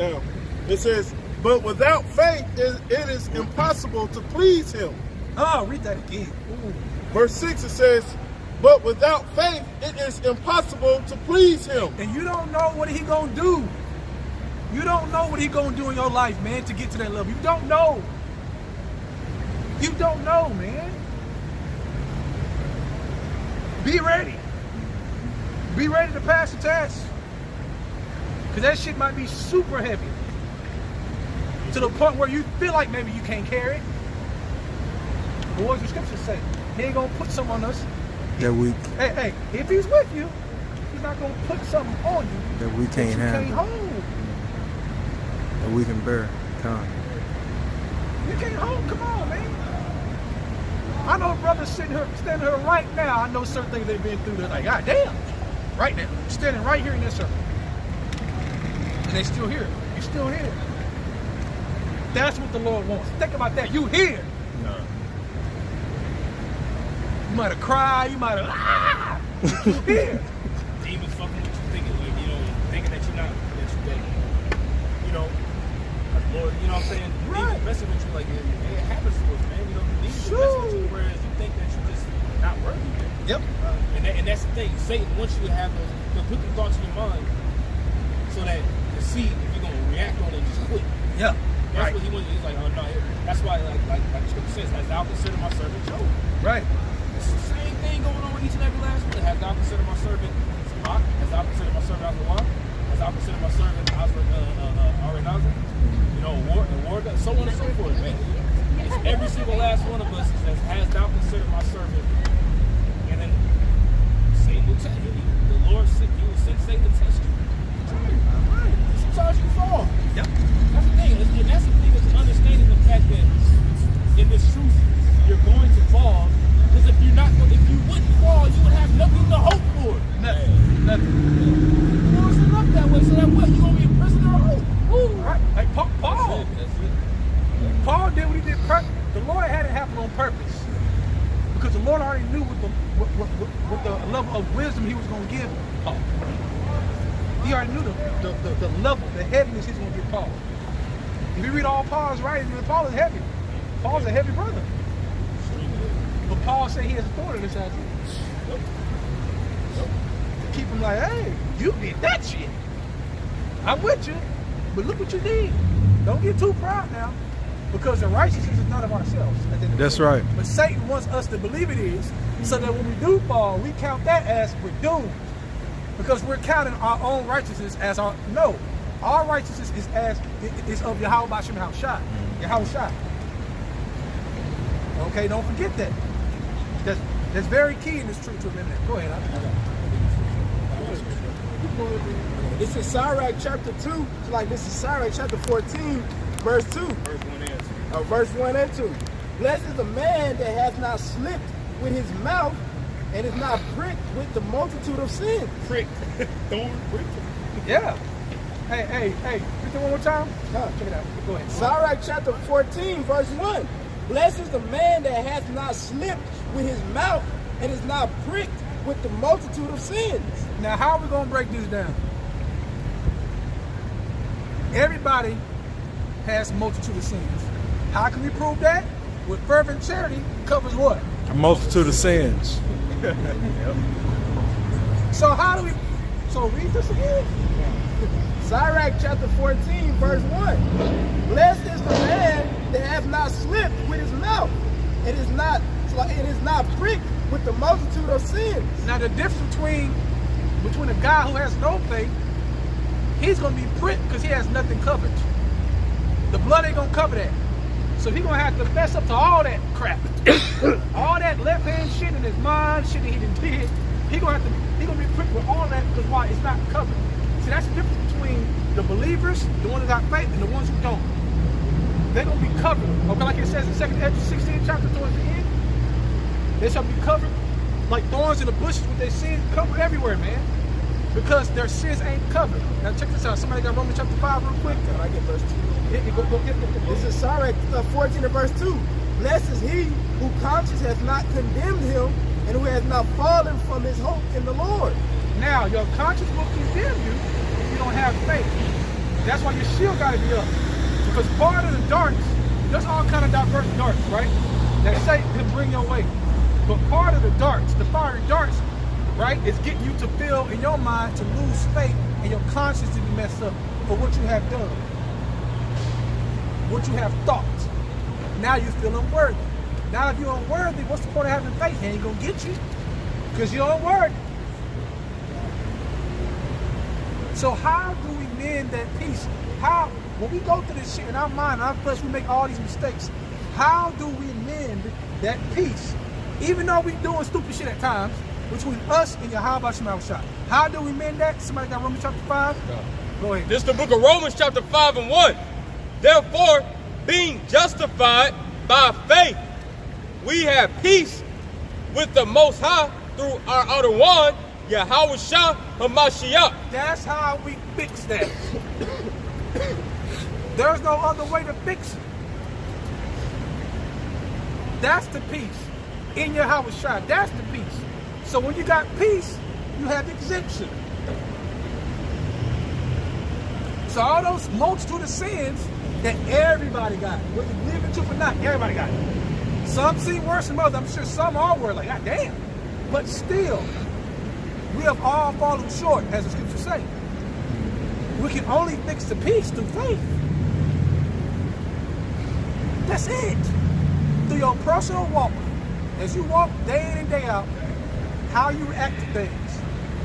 Now, it says, but without faith, it is impossible to please him. Oh, read that again. Ooh. Verse 6, it says, but without faith, it is impossible to please him. And you don't know what he gonna do. You don't know what he gonna do in your life, man, to get to that level. You don't know. You don't know, man. Be ready. Be ready to pass the test. Because that shit might be super heavy. To the point where you feel like maybe you can't carry it. But what does the scriptures say? He ain't gonna put something on us. That we, Hey, if he's with you, he's not gonna put something on you that we can't handle, hold. that we can bear. Come. You can't hold. Come on, man. I know brothers standing here right now. I know certain things they've been through. They're like, God damn, right now, standing right here in this circle, and they still here. You're still here. That's what the Lord wants. Think about that. You here. No. You might have cried. You might have. You here. Demons fucking with you, thinking that you're not, Lord, you know what I'm saying? Right. Demons messing with you like it happens to us, man. Demons messing with you, whereas you think that you're just not worthy. Yep. And that's the thing. Satan wants you to have those put the thoughts in your mind so that to see if you're gonna react on it and just quit. Yeah. That's what he wants. He's like, oh no. That's why, like the scripture says, as thou consider my servant Job. Right. It's the same thing going on with each and every last one. Has thou considered my servant Sabak? Has thou considered my servant Azawad? Has thou considered my servant Arenaza? War, so on and so forth, man. It's every single last one of us that has thou considered my servant. And then Satan will tell you, the Lord he will send Satan to test you. Right. Sometimes you fall. Yep. That's the thing. And that's the thing, is understanding the fact that in this truth, you're going to fall. Because if you wouldn't fall, you would have nothing to hope for. Nothing. You know, it's up that way. So that what? You gonna be a prisoner of hope? Ooh, right. Like Paul. That's it. Paul did what he did. The Lord had it happen on purpose, because the Lord already knew what the level of wisdom he was going to give Paul. He already knew the level, the heaviness he's going to give Paul. If you read all Paul's writings, Paul is heavy. Paul's a heavy brother. But Paul said he has authority to this. To keep him like, hey, you did that shit. I'm with you, but look what you did. Don't get too proud now, because the righteousness is not of ourselves. That's right. But Satan wants us to believe it is, so that when we do fall, we count that as we're doomed. Because we're counting our own righteousness as our, no, our righteousness is of Yahweh Bashem Yahushua. Yahushua. Okay, don't forget that. That's very key in this truth to remember that. Go ahead. This is Sirach chapter 2. This is Sirach chapter 14, verse 2. Verse 1 and 2. Blessed is the man that has not slipped with his mouth and is not pricked with the multitude of sins. Prick. Thorn. Prick. Yeah. Hey. Read that one more time. No, check it out. Go ahead. Sirach chapter 14, verse 1. Blessed is the man that has not slipped with his mouth and is not pricked with the multitude of sins. Now, how are we going to break this down? Everybody has a multitude of sins. How can we prove that? With fervent charity covers what? A multitude of sins. Yep. So how do we? So read this again. Sirach chapter 14, verse 1. Blessed is the man that has not slipped with his mouth, and is not pricked with the multitude of sins. Now the difference between a guy who has no faith, he's gonna be pricked because he has nothing covered. The blood ain't gonna cover that. So he's gonna have to fess up to all that crap. All that left hand shit in his mind, shit that he done did. He's gonna be pricked with all that, because why? It's not covered. See, that's the difference between the believers, the ones that got faith, and the ones who don't. They're gonna be covered. Okay, like it says in 2 Ezra 16 chapter towards the end. They shall be covered like thorns in the bushes with their sins covered everywhere, man. Because their sins ain't covered. Now check this out. Somebody got Romans chapter 5 real quick. Can I get verse 2? Go. This is Sirach 14 and verse 2. Blessed is he whose conscience has not condemned him, and who has not fallen from his hope in the Lord. Now, your conscience will condemn you if you don't have faith. That's why your shield got to be up. Because part of the darts, there's all kind of diverse darts, right? That Satan can bring your way. But part of the darts, the fiery darts, right, is getting you to feel in your mind to lose faith and your conscience to be messed up for what you have done. What you have thought. Now you feel unworthy. Now if you're unworthy, what's the point of having faith? He ain't gonna get you. Because you're unworthy. So how do we mend that peace? How, when we go through this shit in our mind, our flesh, we make all these mistakes. How do we mend that peace? Even though we doing stupid shit at times, between us and Yahweh Shema Shah. How do we mend that? Somebody got Romans chapter 5? Go ahead. This is the book of Romans chapter 5 and 1. Therefore, being justified by faith, we have peace with the Most High through our outer one, Yahweh Shah HaMashiach. That's how we fix that. There's no other way to fix it. That's the peace. In Yahweh Shah, that's the peace. So when you got peace, you have exemption. So all those multitude of sins that everybody got, whether you believe in truth or not, everybody got it. Some seem worse than others. I'm sure some are worse, like, God damn. But still, we have all fallen short, as the scriptures say. We can only fix the peace through faith. That's it. Through your personal walk, as you walk day in and day out, how you react to things.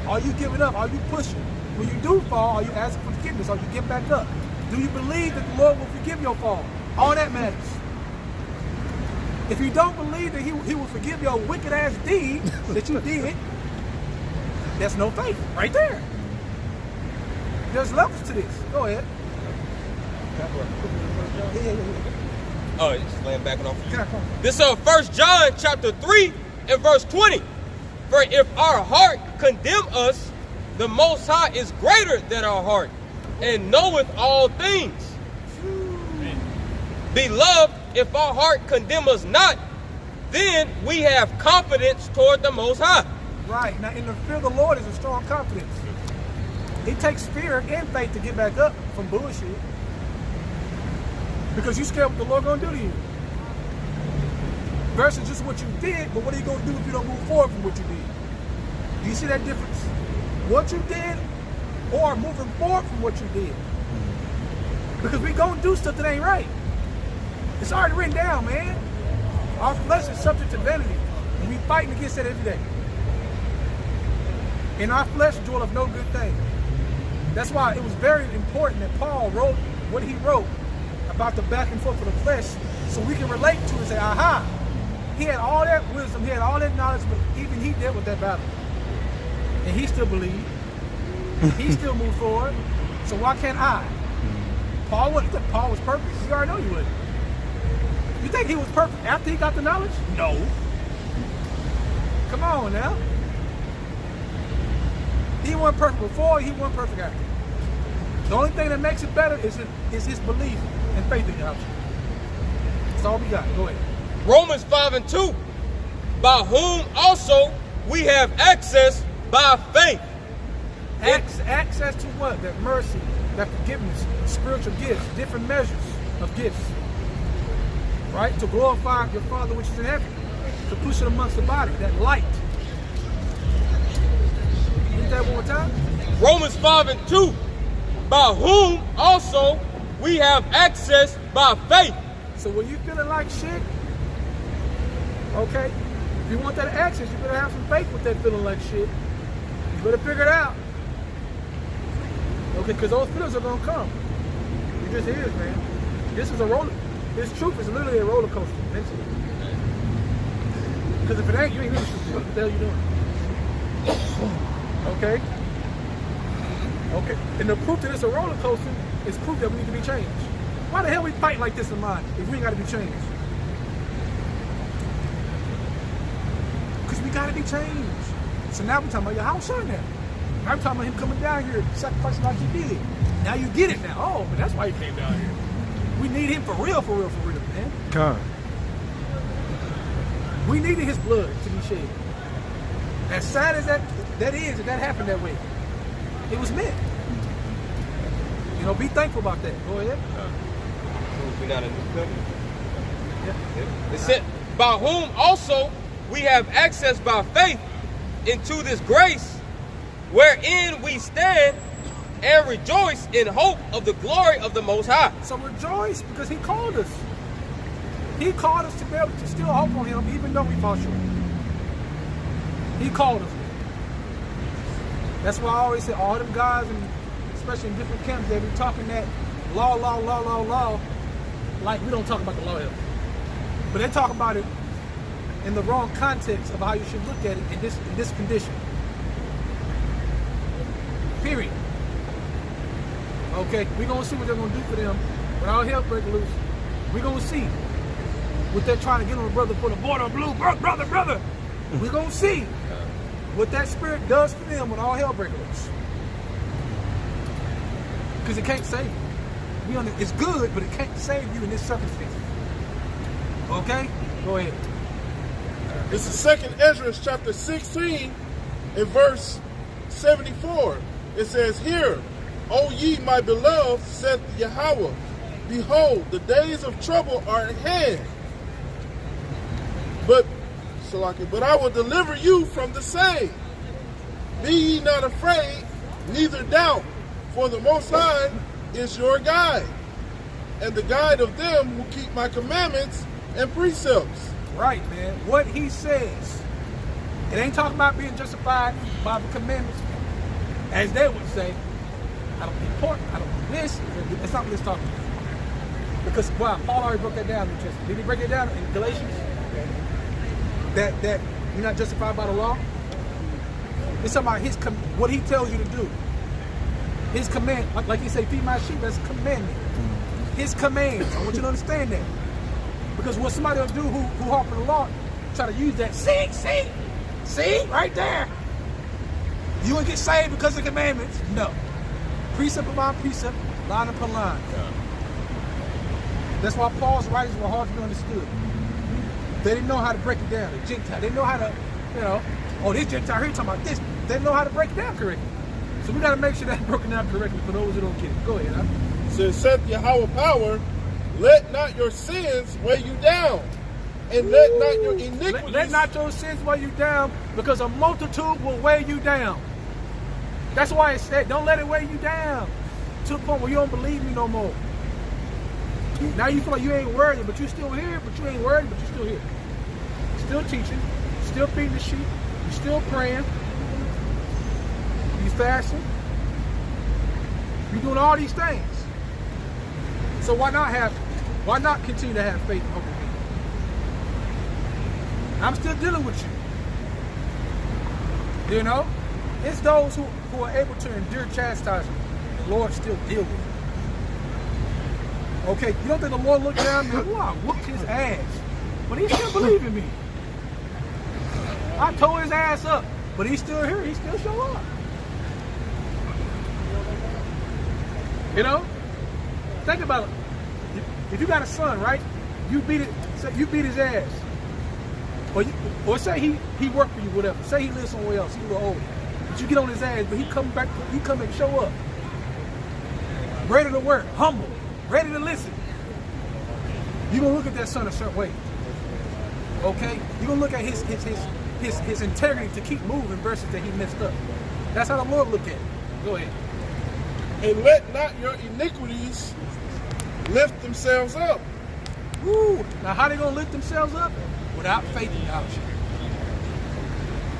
Are you giving up? Are you pushing? When you do fall, are you asking for forgiveness? Are you get back up? Do you believe that the Lord will forgive your fall? All that matters. If you don't believe that He will forgive your wicked ass deed that you did, that's no faith right there. There's levels to this. Go ahead. Oh, just laying back and off of you. This is 1 John chapter 3 and verse 20. For if our heart condemn us, the Most High is greater than our heart, and knoweth all things. Beloved, if our heart condemn us not, then we have confidence toward the Most High. Right. Now, in the fear of the Lord is a strong confidence. It takes fear and faith to get back up from bullshit. Because you scared what the Lord going to do to you. Versus just what you did, but what are you going to do if you don't move forward from what you did? Do you see that difference? What you did or moving forward from what you did. Because we going to do stuff that ain't right. It's already written down, man. Our flesh is subject to vanity. And we fighting against that every day. In our flesh dwelleth no good thing. That's why it was very important that Paul wrote what he wrote about the back and forth of the flesh, so we can relate to it and say, aha, he had all that wisdom, he had all that knowledge, but even he dealt with that battle. And he still believed. He still moved forward. So why can't I? Paul was perfect. You already know he wasn't. You think he was perfect after he got the knowledge? No. Come on now. He wasn't perfect before, he wasn't perfect after. The only thing that makes it better is his belief and faith in God. That's all we got. Go ahead. Romans 5 and 2. By whom also we have access by faith. Access to what? That mercy, that forgiveness, spiritual gifts, different measures of gifts. Right? To glorify your Father which is in heaven. To push it amongst the body, that light. Read that one more time. Romans 5 and 2. By whom also we have access by faith. So when you feeling like shit, okay, if you want that access, you better have some faith with that feeling like shit. You better figure it out. Okay, because those feelings are going to come. It just is, man. This is a roller. This truth is literally a roller coaster. Because if it ain't, you ain't really truth. What the hell you doing? Okay? Okay. And the proof that it's a roller coaster is proof that we need to be changed. Why the hell we fight like this in mind if we ain't got to be changed? Because we got to be changed. So now we're talking about your house son now. Now we're talking about him coming down here sacrificing like he did. Now you get it now. Oh, but that's why he came down here. We need him for real, man. God. We needed his blood to be shed. As sad as that is, that happened that way. It was meant. You know, be thankful about that. Go ahead. We're not a new covenant. Yeah. It said, by whom also we have access by faith into this grace, wherein we stand and rejoice in hope of the glory of the Most High. So rejoice because he called us. He called us to be able to still hope on him even though we fall short. He called us. That's why I always say all them guys, and especially in different camps, they be talking that law, like we don't talk about the law here. But they talk about it in the wrong context of how you should look at it in this condition. Period. Okay, we're gonna see what they're gonna do for them when all hell breaks loose. We're gonna see what they're trying to get on the brother for the border blue, brother. We're gonna see what that spirit does to them when all hell breaks loose. Because it can't save you. It's good, but it can't save you in this circumstance. Okay? Go ahead. This is 2nd Ezra chapter 16 and verse 74. It says, "Hear, O ye my beloved, saith Yahweh, behold, the days of trouble are at hand. But I will deliver you from the same. Be ye not afraid, neither doubt, for the Most High is your guide, and the guide of them who keep my commandments and precepts." Right, man. What he says. It ain't talking about being justified by the commandments. As they would say, I don't eat pork, I don't do this. That's not what it's talking about. Because, wow, Paul already broke that down in the Testament. Did he break it down in Galatians? That you're not justified by the law? It's talking about what he tells you to do. His command, like he say, feed my sheep, that's a commandment. His commands. I want you to understand that. Because what somebody will do who harp on the law, try to use that, see, right there. You will get saved because of the commandments. No. Precept upon precept, line upon line. Yeah. That's why Paul's writings were hard to be understood. They didn't know how to break it down. The Gentile, they didn't know how to, this Gentile here talking about this. They didn't know how to break it down correctly. So we got to make sure that's broken down correctly for those who don't get it. Go ahead. Huh? So it saith Yahweh power, let not your sins weigh you down, and let not your iniquities. Let not your sins weigh you down, because a multitude will weigh you down. That's why it said, don't let it weigh you down to the point where you don't believe me no more. Now you feel like you ain't worthy, but you still here, but you ain't worthy, but you still here. Still teaching, still feeding the sheep, you still praying, you fasting, you doing all these things. So why not continue to have faith and hope in me? I'm still dealing with you. You know? It's those who are able to endure chastisement. The Lord still deal with them. Okay, you don't think the Lord looked down and I whooped his ass, but he still believed in me. I tore his ass up, but he's still here. He still show up. You know? Think about it. If you got a son, right? You beat his ass. Or say he worked for you, whatever. Say he lives somewhere else, he's a little older. But you get on his ass, but he come and show up. Ready to work, humble, ready to listen. You're gonna look at that son a certain way. Okay? You're gonna look at his integrity to keep moving versus that he messed up. That's how the Lord look at it. Go ahead. And let not your iniquities lift themselves up. Woo! Now how they gonna lift themselves up? Without faith in Yahweh.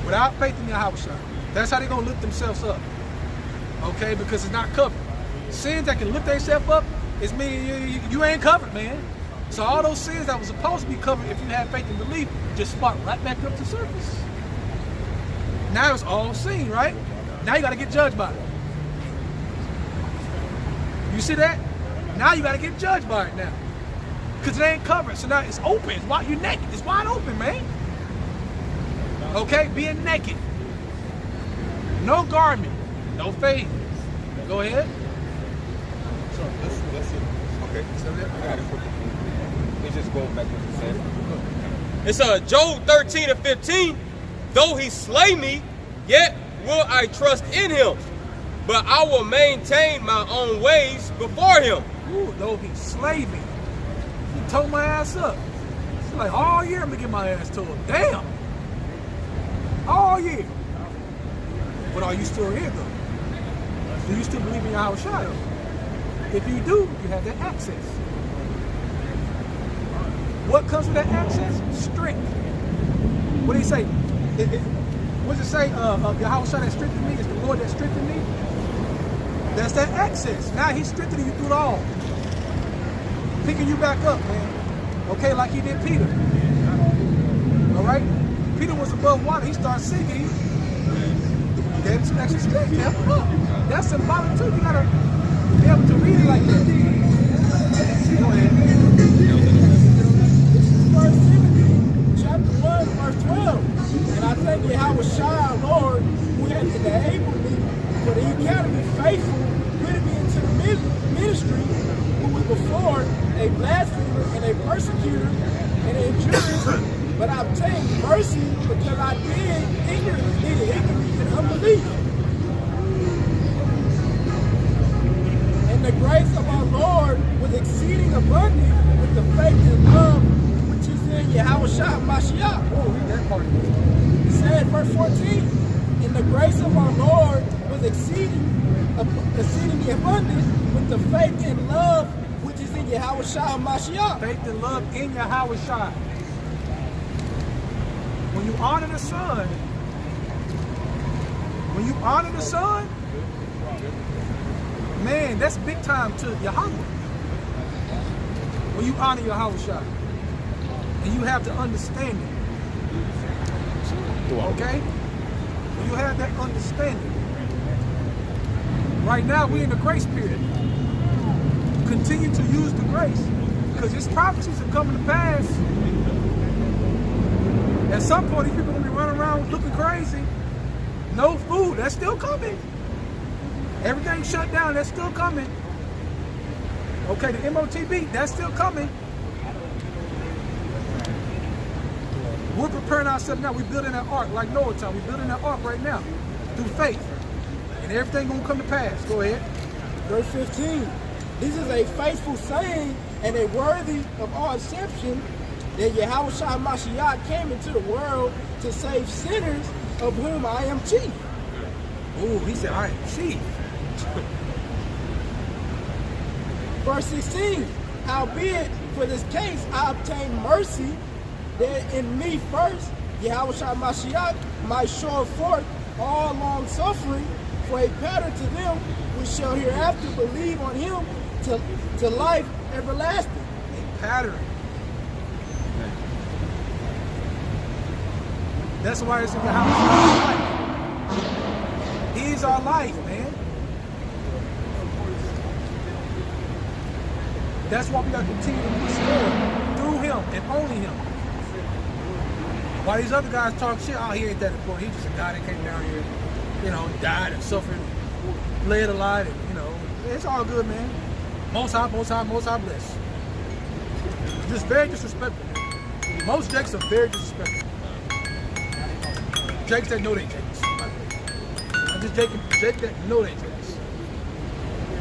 Without faith in Yahweh. That's how they gonna lift themselves up. Okay? Because it's not covered. Sins that can lift themselves up is meaning you ain't covered, man. So all those sins that was supposed to be covered if you had faith and belief just spark right back up to the surface. Now it's all seen, right? Now you gotta get judged by it. You see that? Now you gotta get judged by it now. Because it ain't covered. So now it's open. It's wide, you're naked. It's wide open, man. Okay? Being naked. No garment. No faith. Go ahead. So that's it. Okay. I got it. Let me just go back to the same. It's Job 13 and 15. Though he slay me, yet will I trust in him. but I will maintain my own ways before him. Ooh, though he slayed me. He tore my ass up. It's like all year I'm gonna get my ass tore. Damn. All year. But are you still here though? Do you still believe in Yahweh Shai? If you do, you have that access. What comes with that access? Strength. What do you say? What does it say? Yahweh Shai that strengthened me is the Lord that strengthened me. That's that access. Now he's strengthening you through it all. Picking you back up, man. Okay, like he did Peter. All right? Peter was above water. He started sinking. He gave him some extra strength to help him up. That's symbolic too. You gotta be able to read it like that. Go ahead. First Timothy chapter 1, verse 12. And I thank Yahweh Shai, our Lord, who has enabled me, for that he counted me faithful, putting me into the ministry, who was before a blasphemer and a persecutor and an injurious, but I obtained mercy because I did ignorantly and unbelief. And the grace of our Lord was exceeding abundant with the faith and love which is in Yahweh Shai Mashiach. Oh, read that part again. It said, verse 14, and the grace of our Lord was exceedingly abundant with the faith and love which is in Yahweh Shai Mashiach. Faith and love in Yahweh Shai. When you honor the Son, man, that's big time to Yahweh. When you honor Yahweh Shai, and you have the understanding, okay? When you have that understanding. Right now, we're in the grace period. Continue to use the grace, because his prophecies are coming to pass. At some point, these people are going to be running around looking crazy. No food, that's still coming. Everything shut down, that's still coming. Okay, the MOTB, that's still coming. We're preparing ourselves now. We're building that ark like Noah time. We're building that ark right now through faith. And everything going to come to pass. Go ahead. Verse 15, this is a faithful saying and a worthy of all exception that Yahweh Shai Mashiach came into the world to save sinners, of whom I am chief. Oh, he said, I am chief. Verse 16, howbeit for this case I obtained mercy, that in me first Yahweh Shai Mashiach might show forth all long suffering for a pattern to them which shall hereafter believe on him to life everlasting. A pattern. That's why it's in Yahweh Shai's life. He is our life, man. That's why we got to continue to push forward through him and only him. While these other guys talk shit, oh, he ain't that important. He's just a guy that came down here, you know, died and suffered, led a life, and, you know, it's all good, man. Most high bless. Just very disrespectful, man. Most Jakes are very disrespectful. Jakes that know they Jakes. I'm just Jake that know they Jakes.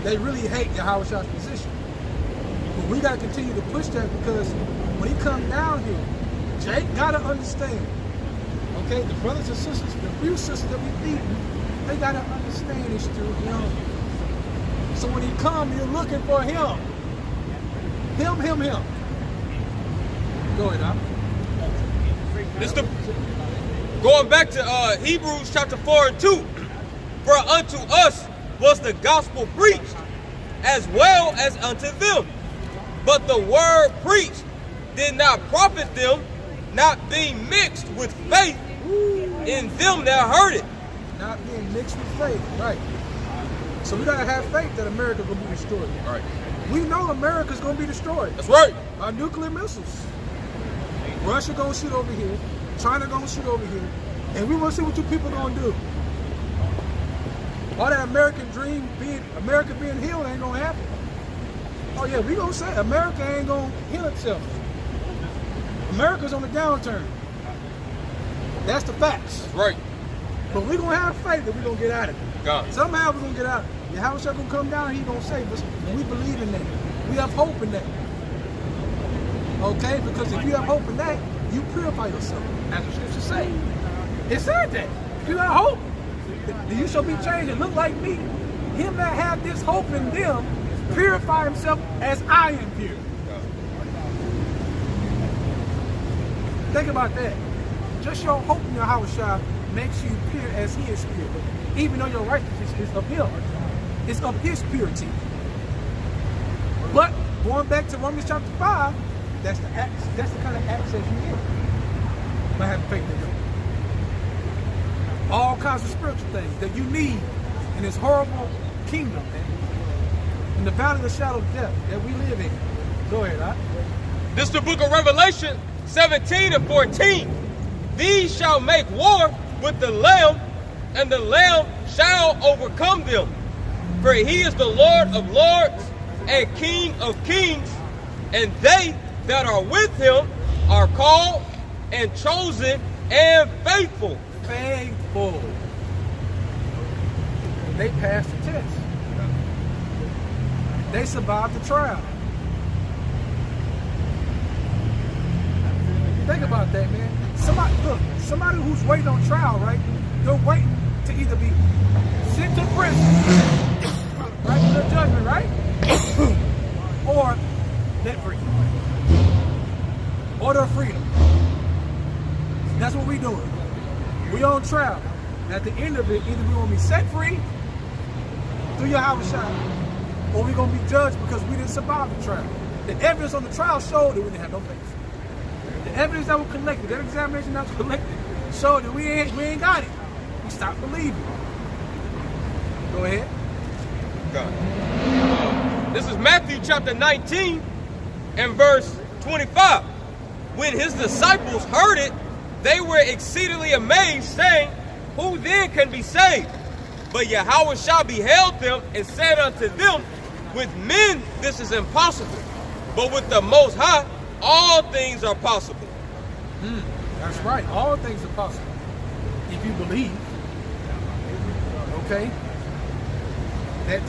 They really hate Yahweh Shai's position. But we gotta continue to push that, because when he comes down here, Jake gotta understand. Okay, the brothers and sisters, the few sisters that we feed, they gotta understand it's through him. So when he comes, you're looking for him. Him. Go ahead, Doc. This the going back to Hebrews chapter 4 and 2. For unto us was the gospel preached, as well as unto them. But the word preached did not profit them, not being mixed with faith in them that heard it. Not being mixed with faith, right. So we gotta have faith that America's gonna be destroyed. Right. We know America's gonna be destroyed. That's right. By nuclear missiles. Russia gonna shoot over here, China gonna shoot over here, and we wanna see what you people gonna do. All that American dream America being healed ain't gonna happen. Oh yeah, we gonna say America ain't gonna heal itself. America's on the downturn. That's the facts. That's right. But we gonna have faith that we gonna get out of it. God. Somehow we're going to get out. Yahweh shall gonna come down and He's going to save us. And we believe in that. We have hope in that. Okay? Because if you have hope in that, you purify yourself. As the scriptures say. It said that. If you have hope, then you shall be changed and look like me. Him that have this hope in them, purify himself as I am pure. Think about that. Just your hope in Yahweh makes you pure as He is pure. Even though your righteousness is of Him. It's of His purity. But going back to Romans chapter 5, that's the kind of access you get by having faith in Him. All kinds of spiritual things that you need in this horrible kingdom, man. In the valley of the shadow of death that we live in. Go ahead, huh? This is the book of Revelation 17 and 14. These shall make war with the Lamb, and the Lamb shall overcome them. For He is the Lord of lords and King of kings, and they that are with Him are called and chosen and faithful. Faithful. They passed the test. They survived the trial. Think about that, man. Somebody who's waiting on trial, right? They're waiting to either be sent to prison, right, to the judgment, right? Or let free. Or their freedom. That's what we're doing. We on trial. At the end of it, either we're going to be set free through Yahweh, or we're going to be judged because we didn't survive the trial. The evidence on the trial showed that we didn't have no faith. The evidence that was collected, that examination that was collected, showed that we ain't got it. We stopped believing. Go ahead. God. This is Matthew chapter 19 and verse 25. When His disciples heard it, they were exceedingly amazed, saying, Who then can be saved? But Yahweh beheld them and said unto them, With men this is impossible, but with the Most High all things are possible. That's right. All things are possible if you believe. Okay? That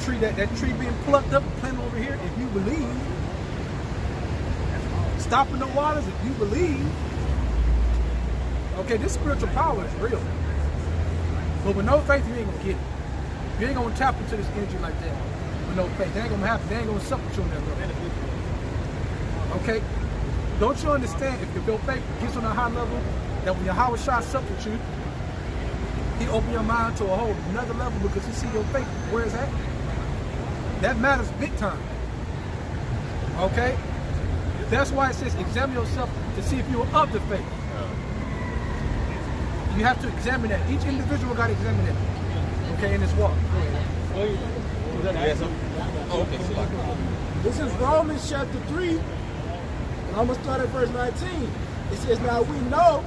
tree being plucked up and planted over here, if you believe. Stopping the waters, if you believe. Okay, this spiritual power is real. But with no faith, you ain't gonna get it. You ain't gonna tap into this energy like that. With no faith. That ain't gonna happen. They ain't gonna sup with you on that level. Okay? Don't you understand if your faith gets on a high level, that when Yahweh sup with you, He open your mind to a whole another level because He see your faith where it's at? That matters big time. Okay? That's why it says examine yourself to see if you are of the faith. You have to examine that. Each individual got to examine that. Okay, in this walk. Go ahead. This is Romans chapter 3. And I'm going to start at verse 19. It says, Now we know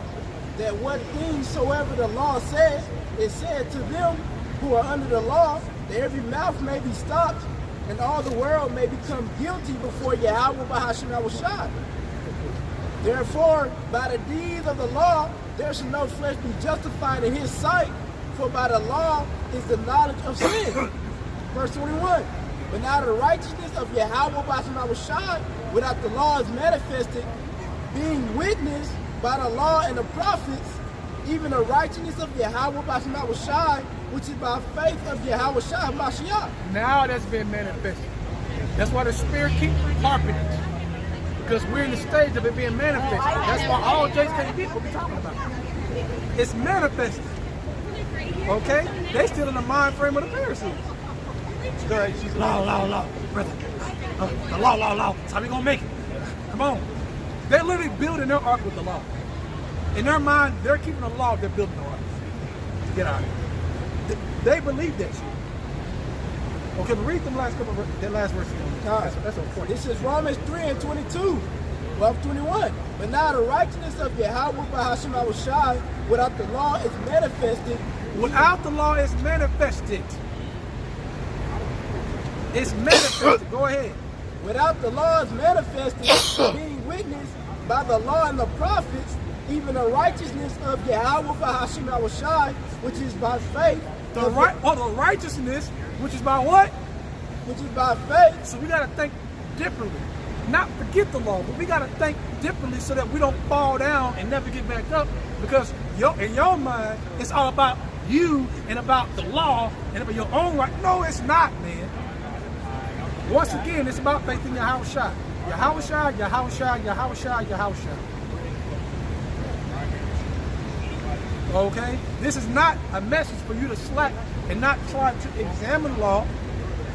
that what things soever the law says, is said to them who are under the law, that every mouth may be stopped, and all the world may become guilty before Yahweh Bahashim Yahushua. Therefore, by the deeds of the law, there shall no flesh be justified in His sight, for by the law is the knowledge of sin. Verse 21. But now the righteousness of Yahweh Bahashim Yahushua without the law is manifested, being witnessed by the law and the prophets, even the righteousness of Yahweh Bahashim Yahushua, which is by faith of Yahweh Shah Mashiach. Now that's been manifested. That's why the Spirit keeps harping it. Because we're in the stage of it being manifested. That's why all J's can't get what we're talking about. It's manifested. Okay? They still in the mind frame of the Pharisees. Law, brother. The law. That's how we gonna make it. Come on. They're literally building their ark with the law. In their mind, they're keeping the law, they're building the ark. To get out of it. They believe that shit. Okay, but read them last couple of that last verse again. That's important. This is Romans 3 and 22. 12:21. But now the righteousness of Yahweh Bahashim Yahushua without the law is manifested. Without the law is manifested. It's manifested. Go ahead. Without the law is manifested, being witnessed by the law and the prophets, even the righteousness of Yahweh Bahashim Yahushua, which is by faith The righteousness, which is by what? Which is by faith. So we got to think differently. Not forget the law, but we got to think differently so that we don't fall down and never get back up. Because in your mind, it's all about you and about the law and about your own right. No, it's not, man. Once again, it's about faith in Yahushua. Yahushua, Yahushua, Yahushua, Yahushua. Okay? This is not a message for you to slack and not try to examine law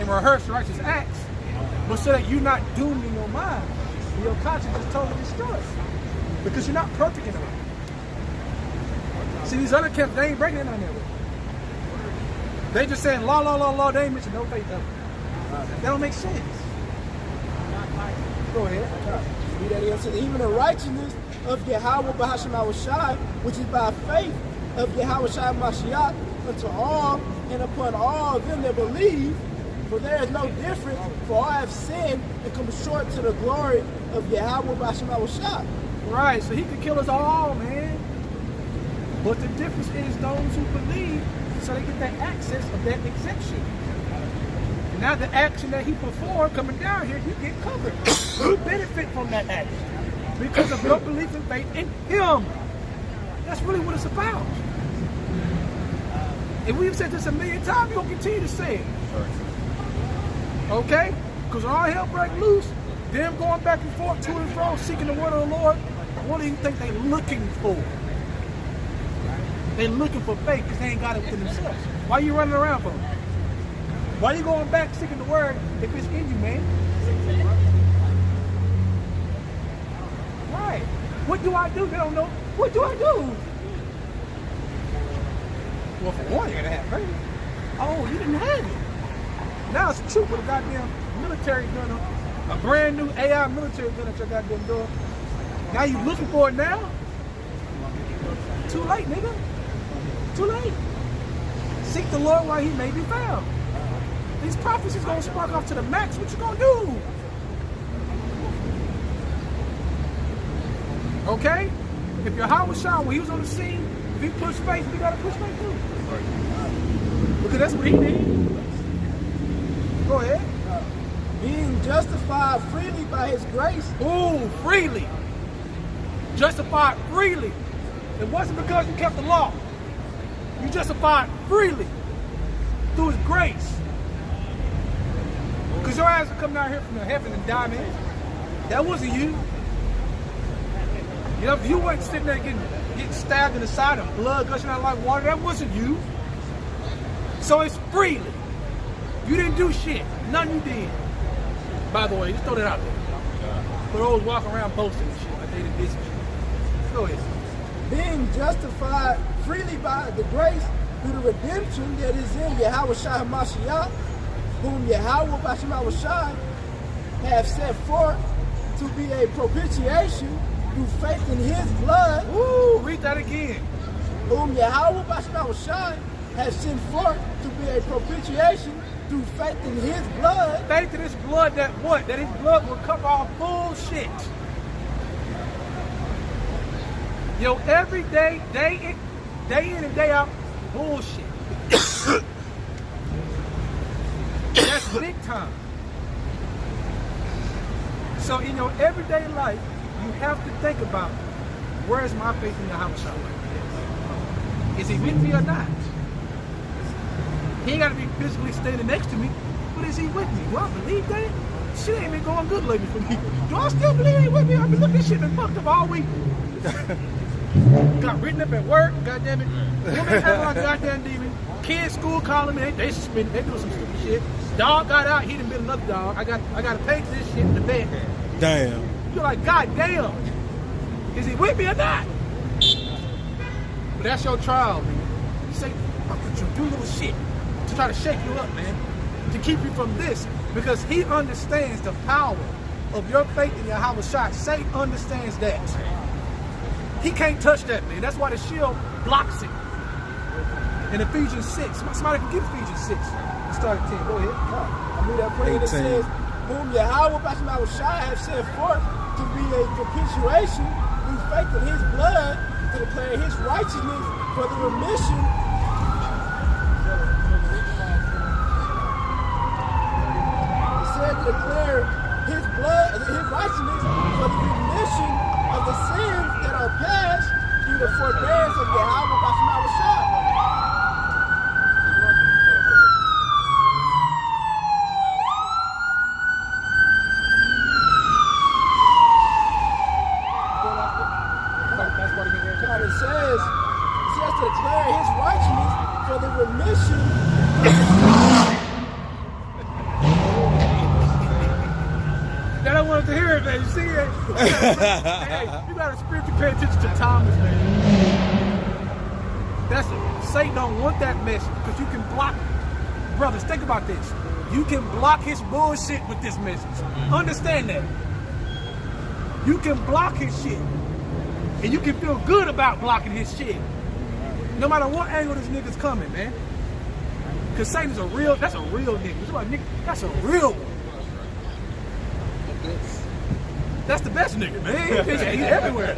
and rehearse righteous acts, but so that you're not doomed in your mind and your conscience is totally destroyed. Because you're not perfect in it. See, these other camps, they ain't breaking it on there. They just saying law, law, law, law, they ain't mentioning no faith of it. That don't make sense. Go ahead. Read that again. Says, even the righteousness of Yahweh Bahasham Awashai, which is by faith of Yahweh Shai Mashiach, unto all and upon all of them that believe, for there is no difference, for all have sinned and come short to the glory of Yahweh Bahasham Awashai. Right, so he could kill us all, man. But the difference is those who believe, so they get that access of that exemption. And now the action that he performed coming down here, you get covered. You benefit from that action because of your belief and faith in him. That's really what it's about. And we've said this a million times, we're going to continue to say it. Okay? Because all hell break loose, them going back and forth to and fro, seeking the word of the Lord, what do you think they're looking for? They're looking for faith because they ain't got it within themselves. Why are you running around for them? Why are you going back seeking the word if it's in you, man? Right. What do I do? They don't know. What do I do? Well, for one, you're going to have faith. Oh, you didn't have it. Now it's true with a goddamn military gun, a brand new AI military gun at your goddamn door. Now you looking for it now? Too late, nigga. Too late. Seek the Lord while he may be found. These prophecies gonna spark off to the max. What you gonna do? Okay? If Yahweh Shah, when he was on the scene, if he pushed faith, we gotta push faith too. Because that's what he did. Go ahead. Being justified freely by his grace. Ooh, freely. Justified freely. It wasn't because you kept the law. You justified freely through his grace. Because your ass would come down here from the heaven and die, man. That wasn't you. You know, if you weren't sitting there getting stabbed in the side and blood gushing out like water, that wasn't you. So it's freely. You didn't do shit. Nothing you did. By the way, just throw that out there. For those walking around boasting and shit like they did this shit. Go ahead. Being justified freely by the grace through the redemption that is in Yahweh Shai Mashiach, whom Yahweh Bashim Shai have set forth to be a propitiation through faith in his blood. Woo, read that again. Whom Yahweh Bashim Shai have sent forth to be a propitiation through faith in his blood. Faith in his blood that what? That his blood will cover all bullshit. Yo, every day, day in and day out, bullshit. That's big time. So in your everyday life, you have to think about, where is my faith in Yahushua? Is he with me or not? He ain't got to be physically standing next to me, but is he with me? Do I believe that? Shit ain't been going good lately for me. Do I still believe he with me? I've been looking at this shit and fucked up all week. Got written up at work, goddamn it. Woman acting like a goddamn demon. Kids, school calling me, they suspended, they doing some stupid shit. Dog got out, he done been another dog. I got to pay for this shit in the bed. Damn. You're like, God damn. Is he with me or not? But that's your trial, man. You say, I'm gonna do little shit to try to shake you up, man. To keep you from this. Because he understands the power of your faith in Yahweh Shai. Satan understands that. He can't touch that, man. That's why the shield blocks it. In Ephesians 6. Somebody can get Ephesians 6. Let's start at 10. Go ahead. I mean that prayer that says, whom Yahweh Bashim Shai have sent forth to be a propitiation through faith in his blood, to declare his righteousness for the remission wanted to hear it, man. You see it? Hey, you got to spiritually pay attention to Thomas, man. That's it. Satan don't want that message because you can block. Brothers, think about this. You can block his bullshit with this message. Understand that. You can block his shit. And you can feel good about blocking his shit. No matter what angle this nigga's coming, man. Because Satan's that's a real nigga. That's a real one. That's the best nigga, man. He's everywhere.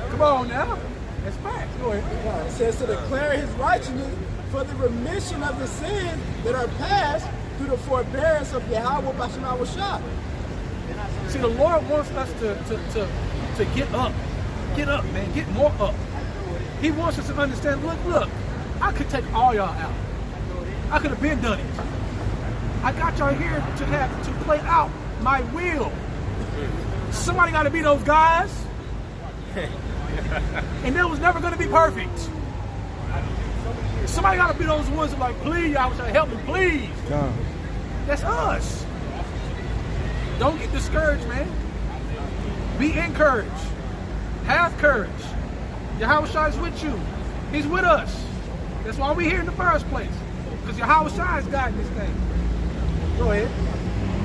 Come on now. That's facts. Go ahead. It says to declare his righteousness for the remission of the sins that are past through the forbearance of Yahweh Bashem Awashah. See, the Lord wants us to get up. Get up, man. Get more up. He wants us to understand, look, I could take all y'all out. I could have been done it. I got y'all here to play out my will. Somebody got to be those guys. And that was never going to be perfect. Somebody got to be those ones that are like, please, y'all help me, please. Come. That's us. Don't get discouraged, man. Be encouraged. Have courage. Yahweh is with you. He's with us. That's why we're here in the first place. Because Yahweh is guiding this thing. Go ahead.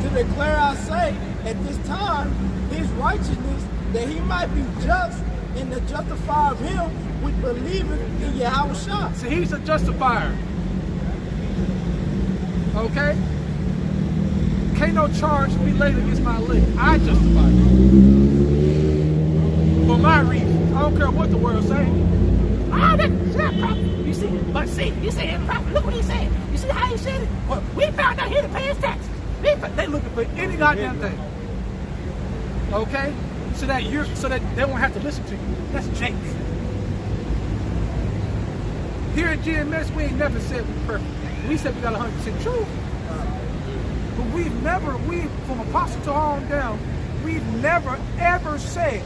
To declare, I say, at this time, his righteousness, that he might be just and the justifier of him which believeth in Yahweh. See, he's a justifier. Okay? Can't no charge be laid against my leg. I justify it. For my reasons. I don't care what the world say. Ah, that's not prophet. You see, but see, you say prophet. Look what he said. You see how he said it? Well, we found out here to pay his taxes. They looking for any goddamn thing. Okay? So that they won't have to listen to you. That's Jake. Here at GMS, we ain't never said we're perfect. We said we got 100% truth. But from apostle to on down, we've never ever said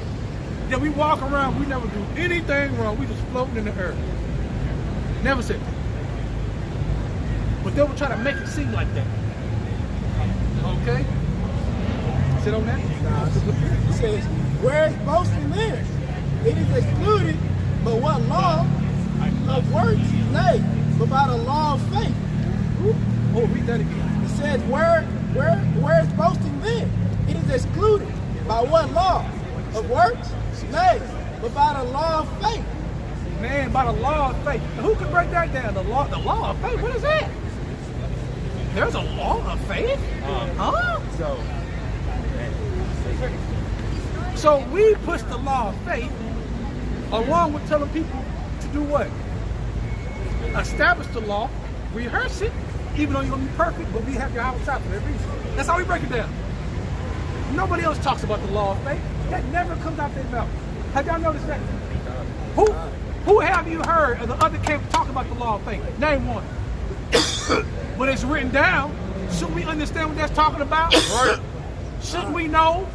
that we walk around, we never do anything wrong, we just floating in the earth. Never said that. But they will try to make it seem like that. Okay? Sit on that. It says, where is boasting then? It is excluded, but what law of works? Nay, but by the law of faith. Oh, read that again. It says, where is boasting then? It is excluded. By what law? Of works? Nay, but by the law of faith. Man, by the law of faith. Who can break that down? The law of faith? What is that? There's a law of faith? Huh? So we push the law of faith along with telling people to do what? Establish the law, rehearse it, even though you're going to be perfect, but we have your house out for that reason. That's how we break it down. Nobody else talks about the law of faith. That never comes out their mouth. Have y'all noticed that? Who have you heard of the other camp talk about the law of faith? Name one. When it's written down, shouldn't we understand what that's talking about? Right. Shouldn't we know?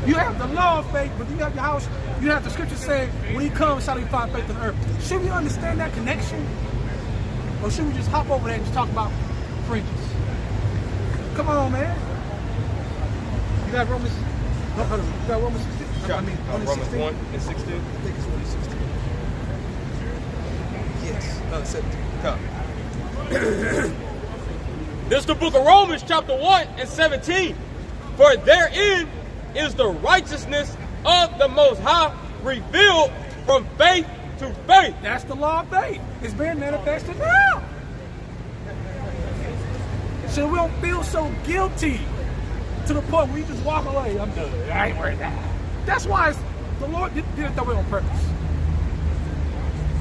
You have the law of faith, but you have your house, you have the scripture saying, when he comes, shall he find faith on earth. Should we understand that connection? Or should we just hop over there and just talk about fringes? Come on, man. You got Romans, no, hold on. You got Romans 16? Romans 16? 1 and 16? I think it's Romans 16. Yes. No, 17. Come. This is the book of Romans, chapter 1 and 17. For therein is the righteousness of the Most High revealed from faith to faith. That's the law of faith. It's being manifested now. So we don't feel so guilty to the point where you just walk away. I'm done. I ain't worried that. That's why the Lord did it that way on purpose.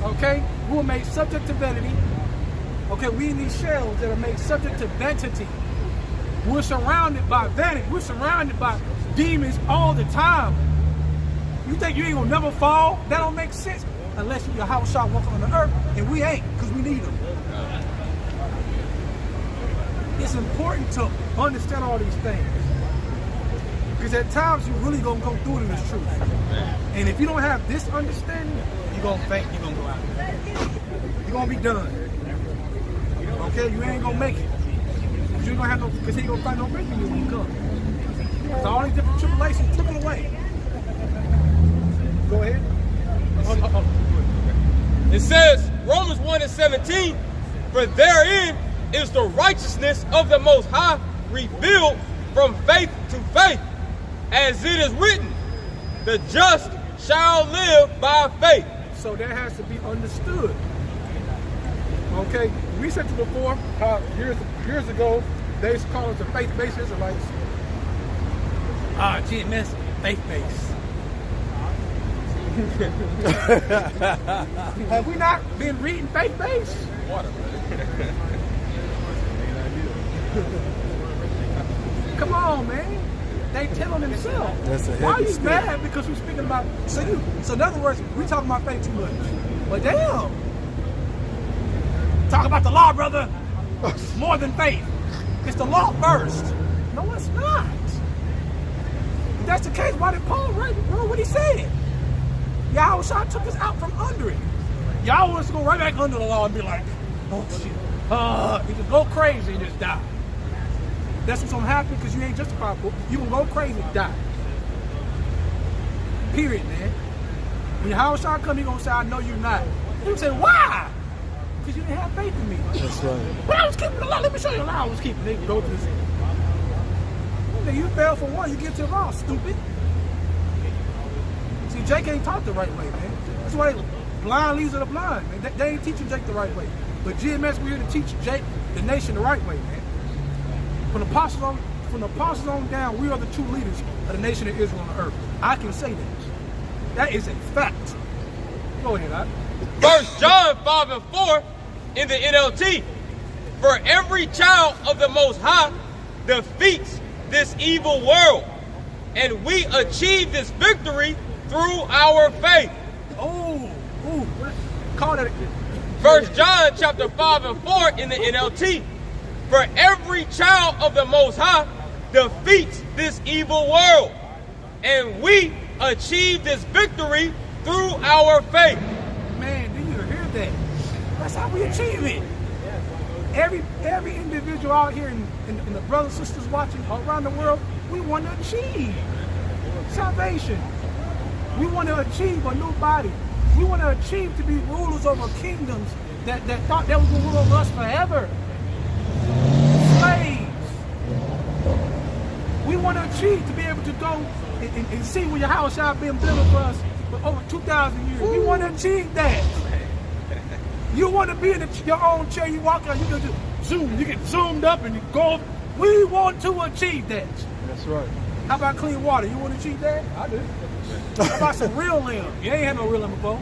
Okay? We were made subject to vanity. Okay, we in these shells that are made subject to vanity. We're surrounded by vanity. We're surrounded by demons all the time. You think you ain't gonna never fall? That don't make sense unless you're a house shot walking on the earth, and we ain't, because we need them. It's important to understand all these things. Because at times you're really gonna go through it in this truth. And if you don't have this understanding, you're gonna faint, you're gonna go out. You're gonna be done. Okay, you ain't gonna make it. you ain't gonna have no, because he ain't gonna find no faith in you when you come. So all these different tribulations took him away. Go ahead. It says, Romans 1:17, for therein is the righteousness of the Most High revealed from faith to faith, as it is written, the just shall live by faith. So that has to be understood. Okay, we said it before, how years ago, they used to call us the faith-based Israelites. GMS, faith-based. Have we not been reading faith-based? Come on, man. They telling themselves. That's a Why are heavy you step. mad because we're speaking about so in other words, we talking about faith too much. But damn. Talk about the law, brother. More than faith. It's the law first. No, it's not. If that's the case, why did Paul write what he said? Yahweh took us out from under it. Y'all wants to go right back under the law and be like, oh shit. You just go crazy and just die. That's what's gonna happen because you ain't justified for it. You will go crazy and die. Period, man. When Yahweh come, he gonna say, I know you're not. He will say, why? Because you didn't have faith in me. That's right. But I was keeping the law. Let me show you the law I was keeping. They go to this. You fail for one, you get to the law, stupid. See, Jake ain't taught the right way, man. That's why blind leads of the blind, man. They ain't teaching Jake the right way. But GMS, we're here to teach Jake, the nation, the right way, man. From the apostles on down, we are the true leaders of the nation of Israel on the earth. I can say that. That is a fact. Go ahead, Ike. 1 John 5:4 in the NLT. For every child of the Most High defeats this evil world, and we achieve this victory through our faith. Call that again. 1 John chapter 5:4 in the NLT. For every child of the Most High defeats this evil world, and we achieve this victory through our faith. Man, do you hear that? That's how we achieve it. Every individual out here and the brothers and sisters watching around the world, we want to achieve salvation. We want to achieve a new body. We want to achieve to be rulers over kingdoms that thought they was going to rule over us forever. Slaves. We want to achieve to be able to go and see where your house shall be built for us for over 2,000 years. We want to achieve that. You want to be in your own chair, you walk out, you can just zoom, you get zoomed up and you go. We want to achieve that. That's right. How about clean water? You want to achieve that? I do. How about some real lamb? You ain't had no real lamb before.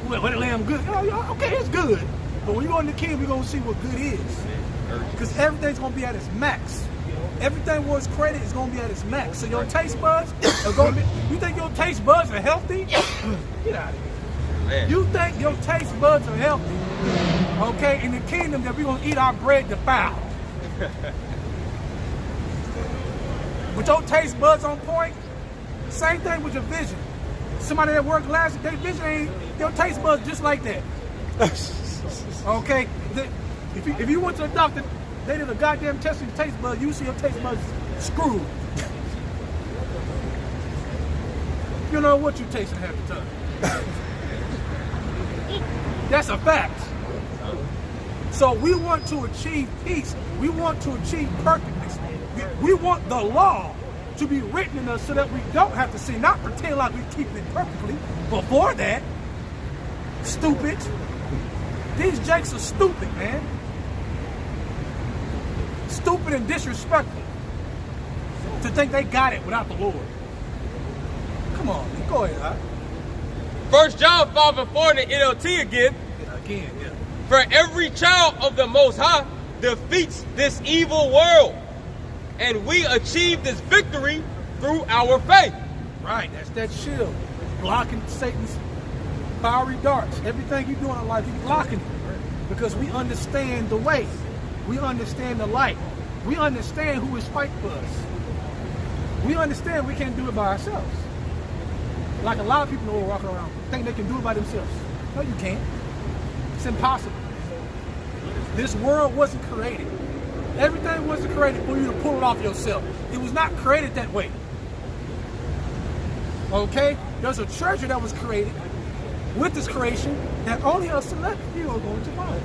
Well, that lamb good. Okay, it's good. But when you go in the kingdom, we're going to see what good is. Because everything's going to be at its max. Everything was created is going to be at its max. So your taste buds are going to be, you think your taste buds are healthy? Get out of here. Man. You think your taste buds are healthy? Okay, in the kingdom that we're going to eat our bread defiled. But your taste buds on point, same thing with your vision. Somebody that work glasses, their vision ain't, your taste buds just like that. Okay? If you went to a doctor, they did a goddamn test of your taste buds, you see your taste buds screwed. You know what you tasting half the time. That's a fact. So we want to achieve peace. We want to achieve perfectness. We want the law to be written in us so that we don't have to sin, not pretend like we're keeping it perfectly. Before that, stupid. These jakes are stupid, man. Stupid and disrespectful to think they got it without the Lord. Come on, man. Go ahead, huh? 1 John 5:4 in the NLT again. Again, yeah. For every child of the Most High defeats this evil world, and we achieve this victory through our faith. Right, that's that shield. Blocking Satan's fiery darts. Everything you do in life, you're blocking it. Because we understand the way. We understand the light. We understand who is fighting for us. We understand we can't do it by ourselves. Like a lot of people in the world walking around think they can do it by themselves. No, you can't. It's impossible. This world wasn't created Everything wasn't created for you to pull it off yourself. It was not created that way. Okay? There's a treasure that was created with this creation that only a select few are going to find.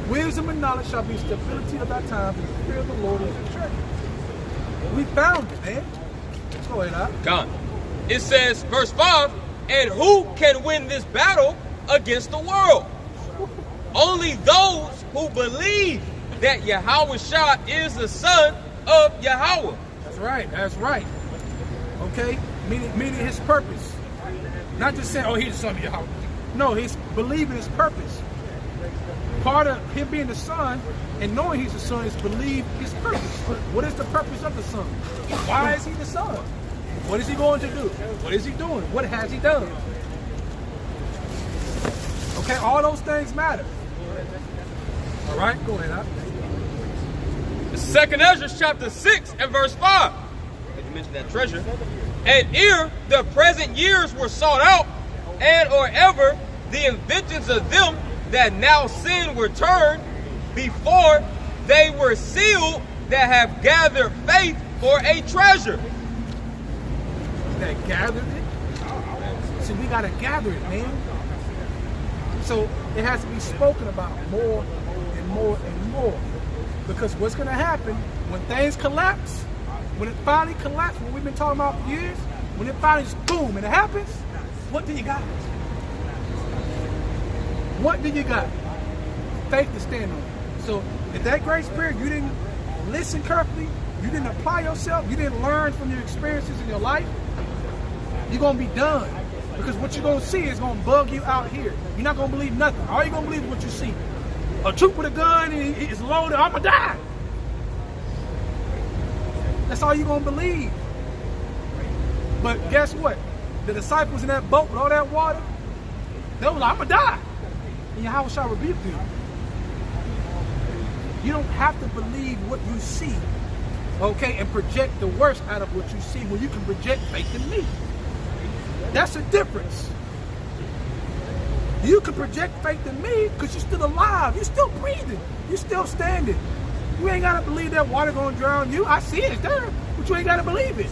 Wisdom and knowledge shall be stability of that time, and the fear of the Lord is the treasure. We found it, man. Let's go ahead, God. It says, verse 5, and who can win this battle against the world? Only those who believe that Yahweh Shah is the son of Yahweh. That's right, that's right. Okay? Meaning his purpose. Not just saying, oh, he's the son of Yahweh. No, he's believing his purpose. Part of him being the son and knowing he's the son is believe his purpose. What is the purpose of the son? Why is he the son? What is he going to do? What is he doing? What has he done? Okay, all those things matter. All right, go ahead. Second Ezra chapter 6 and verse 5. Did you mention that treasure? And ere the present years were sought out, and or ever the inventions of them that now sin were turned, before they were sealed that have gathered faith for a treasure. That gathered it? See, we got to gather it, man. So it has to be spoken about more and more and more. Because what's going to happen when things collapse, when it finally collapses, what we've been talking about for years, when it finally just boom and it happens, what do you got? What do you got? Faith to stand on. So if that great spirit, you didn't listen carefully, you didn't apply yourself, you didn't learn from your experiences in your life, you're going to be done. Because what you're going to see is going to bug you out here. You're not going to believe nothing. All you're going to believe is what you see. A troop with a gun and it's loaded, I'm going to die. That's all you're going to believe. But guess what? The disciples in that boat with all that water, they were like, I'm going to die. And Yahweh shall rebuke you. You don't have to believe what you see, okay, and project the worst out of what you see when you can project faith in me. That's the difference. You can project faith in me because you're still alive. You're still breathing. You're still standing. You ain't got to believe that water going to drown you. I see it, it's there, but you ain't got to believe it.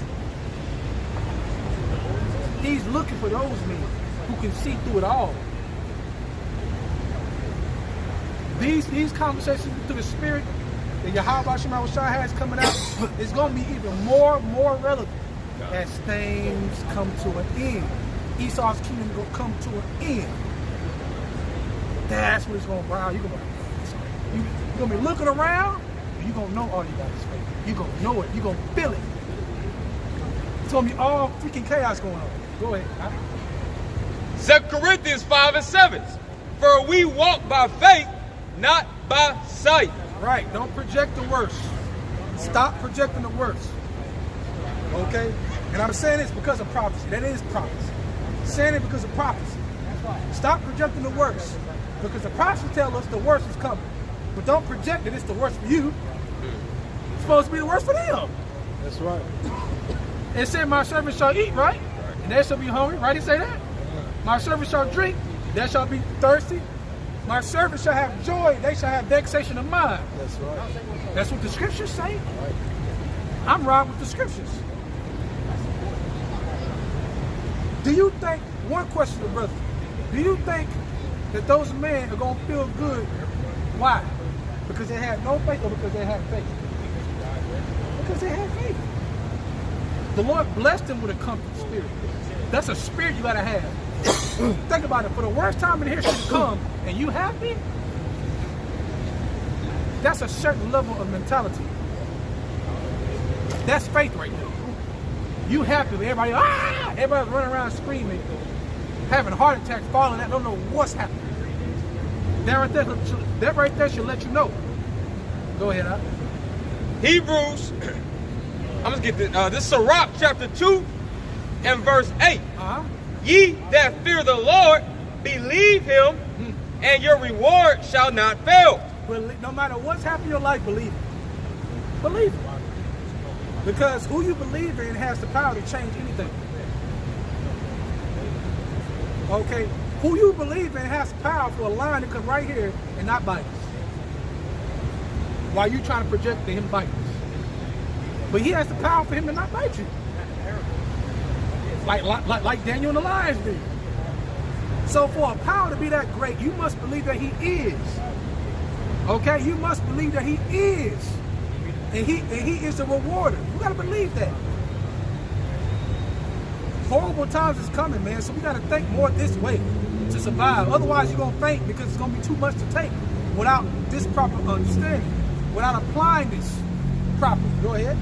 He's looking for those men who can see through it all. These conversations through the Spirit that Yahweh Shema has coming out is going to be even more relevant as things come to an end. Esau's kingdom is going to come to an end. That's what it's going to bring. You're going to be looking around, and you're going to know all you got is faith. You're going to know it. You're going to feel it. It's going to be all freaking chaos going on. Go ahead. 2 Corinthians 5 and 7. For we walk by faith, not by sight. Right. Don't project the worst. Stop projecting the worst. Okay? And I'm saying this because of prophecy. That is prophecy. I'm saying it because of prophecy. Stop projecting the worst. Because the prophecy tells us the worst is coming. But don't project that it's the worst for you. It's supposed to be the worst for them. That's right. It said, my servants shall eat, right? And they shall be hungry. Right? It say that? My servants shall drink. They shall be thirsty. My servants shall have joy. They shall have vexation of mind. That's right. That's what the scriptures say. I'm right with the scriptures. Do you think, one question to brother, do you think that those men are going to feel good? Why? Because they had no faith or because they had faith? Because they had faith. The Lord blessed them with a comforting spirit. That's a spirit you got to have. Think about it. For the worst time in history to come and you happy, that's a certain level of mentality. That's faith right there. You happy, everybody, everybody running around screaming, having heart attacks, falling out, don't know what's happening. That right there should let you know. Go ahead, huh? Hebrews, I'm going to get this. This is Sirach chapter 2 and verse 8. Ye that fear the Lord, believe him, and your reward shall not fail. No matter what's happening in your life, believe it. Believe it. Because who you believe in has the power to change anything. Okay? Who you believe in has the power for a line to come right here and not bite us. while you trying to project to him biting. But he has the power for him to not bite you. Like Daniel and the lions did. So for a power to be that great, you must believe that he is. Okay? You must believe that he is. And he is the rewarder. You gotta believe that. Horrible times is coming, man. So we gotta think more this way to survive. Otherwise you're gonna faint because it's gonna be too much to take without this proper understanding, without applying this properly. Go ahead.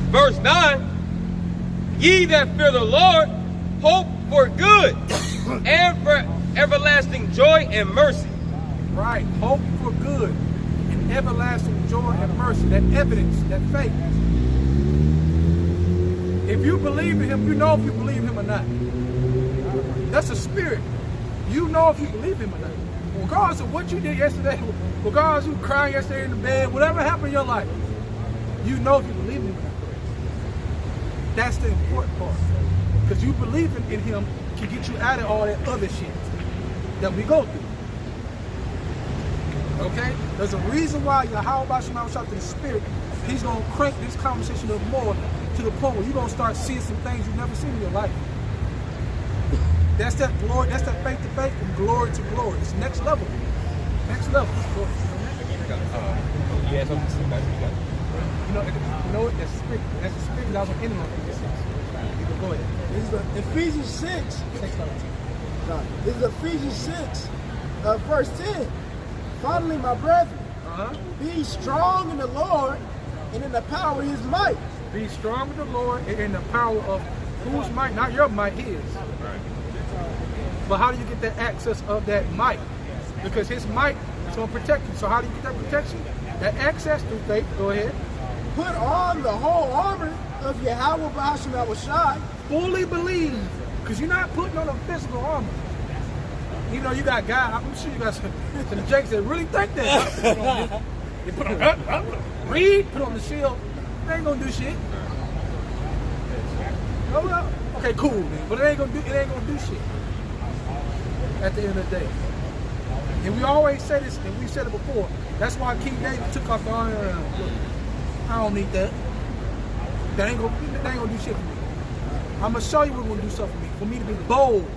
Verse 9, ye that fear the Lord, hope for good and for everlasting joy and mercy. Right, hope for good and everlasting joy and mercy. That evidence, that faith. If you believe in him, you know if you believe him or not. That's a spirit. You know if you believe him or not. Regardless of what you did yesterday, regardless of you crying yesterday in the bed, whatever happened in your life, you know if you believe in him or not. That's the important part. Because you believing in him can get you out of all that other shit that we go through. Okay? There's a reason why Yahweh Basham shot to the spirit. He's going to crank this conversation up more to the point where you're going to start seeing some things you've never seen in your life. That's that glory, that's that faith to faith from glory to glory. It's next level. Next level. You had something to say about it? You know what? That's the spirit. That's the spirit that I was on internet. Go ahead. This is Ephesians 6. This is Ephesians 6, verse 10. Finally, my brethren, be strong in the Lord and in the power of his might. Be strong in the Lord and in the power of whose might? Not your might, his. Right. But how do you get that access of that might? Because his might is going to protect you. So how do you get that protection? That access through faith. Go ahead. Put on the whole armor of Yahweh B'Hashem Yahushai. Fully believe. Because you're not putting on a physical armor. You know, you got guys, I'm sure you got some jakes that really think that. They put on, read, put on the shield. They ain't going to do shit. Oh, well, okay, cool, man. But it ain't gonna do shit at the end of the day. And we always say this, and we said it before. That's why King David took off the armor. Look, I don't need that. That ain't gonna do shit for me. I'm gonna show you what's gonna do something for me. For me to be bold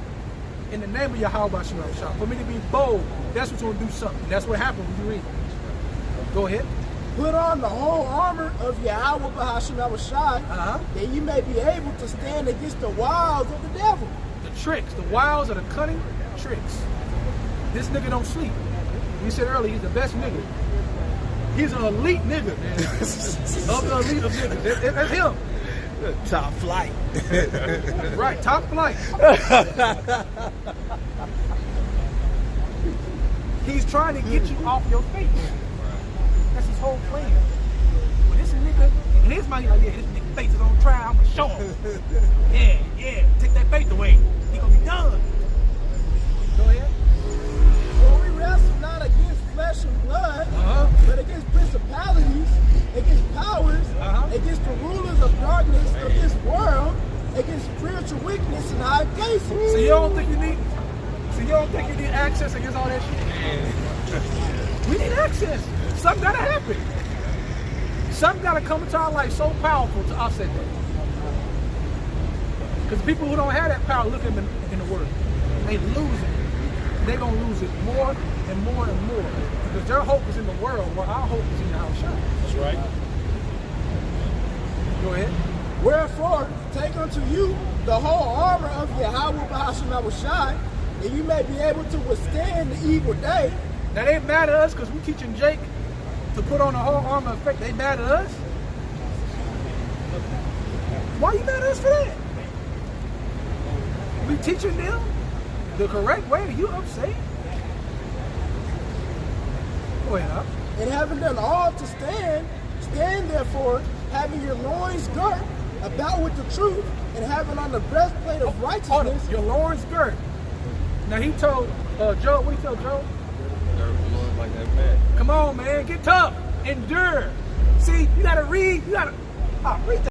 in the name of Yahweh Basham. For me to be bold, that's what's gonna do something. That's what happened when you read. Go ahead. Put on the whole armor of Yahweh B'Hashem Yahushai, that you may be able to stand against the wiles of the devil. The tricks, the wiles, or the cunning tricks. This nigga don't sleep. You said earlier, he's the best nigga. He's an elite nigga, man. Of the elite of niggas. That's him. Top flight. Right, top flight. He's trying to get you off your face. That's his whole plan. But this nigga, and his money, like, yeah, this nigga face is on trial, I'm gonna show him. Yeah, take that faith away. He gonna be done. Go ahead. For we wrestle not against flesh and blood, but against principalities, against powers, against the rulers of darkness of this world, against spiritual weakness in high places. So you don't think you need access against all that shit? We need access. Something gotta happen. Something gotta come into our life so powerful to offset that. Because people who don't have that power look at them in the world. They lose it. They're gonna lose it more and more and more. Because their hope is in the world, where our hope is in the house shop. That's right. Go ahead. Wherefore, take unto you the whole armor of Yahweh B'Hashem Yahushai, that you may be able to withstand the evil day. Now they mad at us because we teaching Jake to put on the whole armor of faith. They mad at us? Why you mad at us for that? We teaching them the correct way. You upset? Go ahead, huh? And having done all to stand therefore, having your loins girt about with the truth, and having on the breastplate of righteousness. Your loins girt. Now he told Joe, what he told Joe? Like that, man. Come on, man, get tough, endure. See, you gotta read, read that.